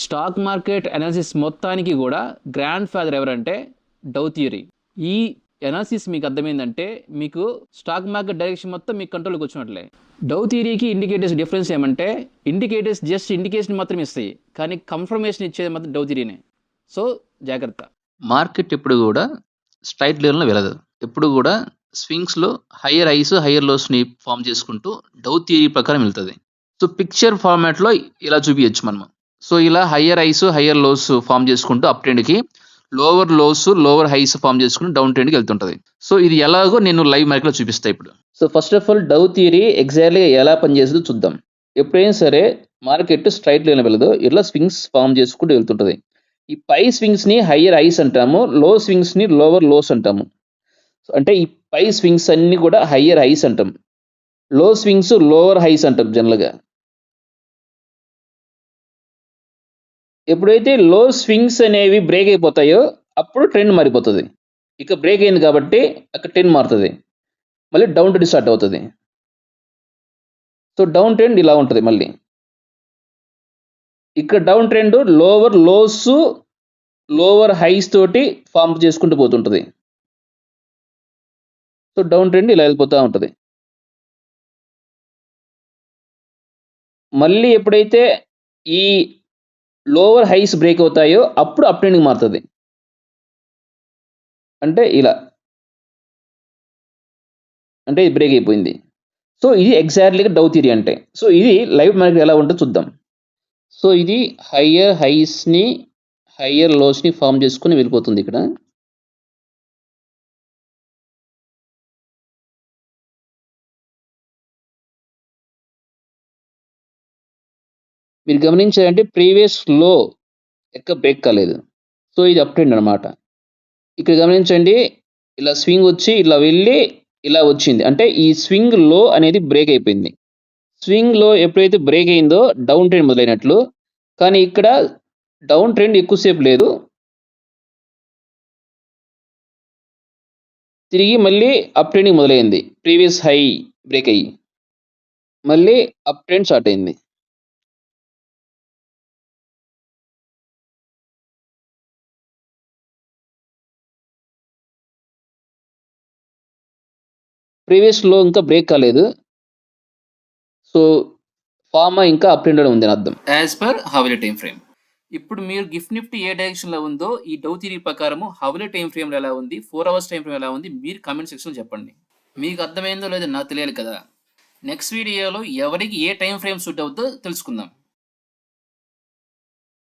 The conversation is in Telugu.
స్టాక్ మార్కెట్ అనాలిసిస్ మొత్తానికి కూడా గ్రాండ్ ఫాదర్ ఎవరంటే డౌ థియరీ. ఈ అనాలిసిస్ మీకు అర్థమైందంటే మీకు స్టాక్ మార్కెట్ డైరెక్షన్ మొత్తం మీకు కంట్రోల్కి వచ్చినట్లే. డౌ థియరీకి ఇండికేటర్స్ డిఫరెన్స్ ఏమంటే ఇండికేటర్స్ జస్ట్ ఇండికేషన్ మాత్రం ఇస్తాయి, కానీ కన్ఫర్మేషన్ ఇచ్చేది మాత్రం డౌ థియరీనే. సో జాగ్రత్త. మార్కెట్ ఎప్పుడు కూడా స్ట్రైట్ లైన్లో వెళ్ళదు. ఎప్పుడు కూడా స్వింగ్స్లో హయ్యర్ హైస్ హయ్యర్ లోస్ని ఫామ్ చేసుకుంటూ డౌ థియరీ ప్రకారం వెళ్తుంది. సో పిక్చర్ ఫార్మాట్లో ఇలా చూపించచ్చు మనం. సో ఇలా higher highs higher lows form చేసుకుంటూ అప్ ట్రెండ్కి, lower lows lower highs form చేసుకుంటూ డౌన్ ట్రెండ్కి వెళ్తుంటుంది. సో ఇది ఎలాగో నేను లైవ్ మార్కెట్లో చూపిస్తాను ఇప్పుడు. So first of all Dow theory ఎగ్జాక్ట్లీగా ఎలా పనిచేస్తుందో చూద్దాం. ఎప్పుడైనా సరే మార్కెట్ స్ట్రైట్ లైన్ వెళ్ళదు, ఇట్లా స్వింగ్స్ ఫామ్ చేసుకుంటూ వెళ్తుంటుంది. ఈ పై స్వింగ్స్ని హయ్యర్ హైస్ అంటాము, లో స్వింగ్స్ని లోవర్ లోస్ అంటాము. అంటే ఈ పై స్వింగ్స్ అన్ని కూడా హయ్యర్ హైస్ అంటాం, లో స్వింగ్స్ లోవర్ హైస్ అంటాం జనరల్గా. ఎప్పుడైతే లో స్వింగ్స్ అనేవి బ్రేక్ అయిపోతాయో అప్పుడు ట్రెండ్ మారిపోతుంది. ఇక బ్రేక్ అయింది కాబట్టి అక్కడ ట్రెండ్ మారుతుంది, మళ్ళీ డౌన్ ట్రెండ్ స్టార్ట్ అవుతుంది. సో డౌన్ ట్రెండ్ ఇలా ఉంటుంది. మళ్ళీ ఇక్కడ down trend lower lows lower highs తోటి ఫామ్ చేసుకుంటూ పోతుంటుంది. సో డౌన్ ట్రెండ్ ఇలా వెళ్ళిపోతూ ఉంటుంది. మళ్ళీ ఎప్పుడైతే ఈ లోవర్ హైస్ బ్రేక్ అవుతాయో అప్పుడు అప్ ట్రెండ్కి మారుతుంది. అంటే ఇలా, అంటే ఇది బ్రేక్ అయిపోయింది. సో ఇది ఎగ్జాక్ట్లీగా డౌ థియరీ అంటే. సో ఇది లైవ్ మార్కెట్ ఎలా ఉంటుందో చూద్దాం. సో ఇది హయ్యర్ హైస్ని హయ్యర్ లోస్ని ఫామ్ చేసుకుని వెళ్ళిపోతుంది. ఇక్కడ మీరు గమనించారంటే ప్రీవియస్ లో ఎక్క బ్రేక్ కాలేదు. సో ఇది అప్ ట్రెండ్ అనమాట. ఇక్కడ గమనించండి, ఇలా స్వింగ్ వచ్చి ఇలా వెళ్ళి ఇలా వచ్చింది, అంటే ఈ స్వింగ్ లో అనేది బ్రేక్ అయిపోయింది. స్వింగ్ లో ఎప్పుడైతే బ్రేక్ అయిందో డౌన్ ట్రెండ్ మొదలైనట్లు. కానీ ఇక్కడ డౌన్ ట్రెండ్ ఎక్కువసేపు లేదు, తిరిగి మళ్ళీ అప్ ట్రెండింగ్ మొదలైంది. ప్రీవియస్ హై బ్రేక్ అయ్యి మళ్ళీ అప్ ట్రెండ్ స్టార్ట్ అయింది. ప్రీవియస్ లో ఇంకా బ్రేక్ కాలేదు, సో ఫార్మా ఇంకా అప్ ట్రెండ్ ఉంది అని అర్థం. As per hourly time frame. ఇప్పుడు మీరు గిఫ్ట్ నిఫ్టీ ఏ డైరెక్షన్లో ఉందో ఈ డౌ థియరీ ప్రకారము హవర్లీ టైం ఫ్రేమ్లో ఎలా ఉంది, 4 అవర్స్ టైం ఫ్రేమ్ ఎలా ఉంది మీరు కామెంట్ సెక్షన్లో చెప్పండి. మీకు అర్థమైందో లేదో నాకు తెలియాలి కదా. నెక్స్ట్ వీడియోలో ఎవరికి ఏ టైం ఫ్రేమ్ సూట్ అవుతుందో తెలుసుకుందాం.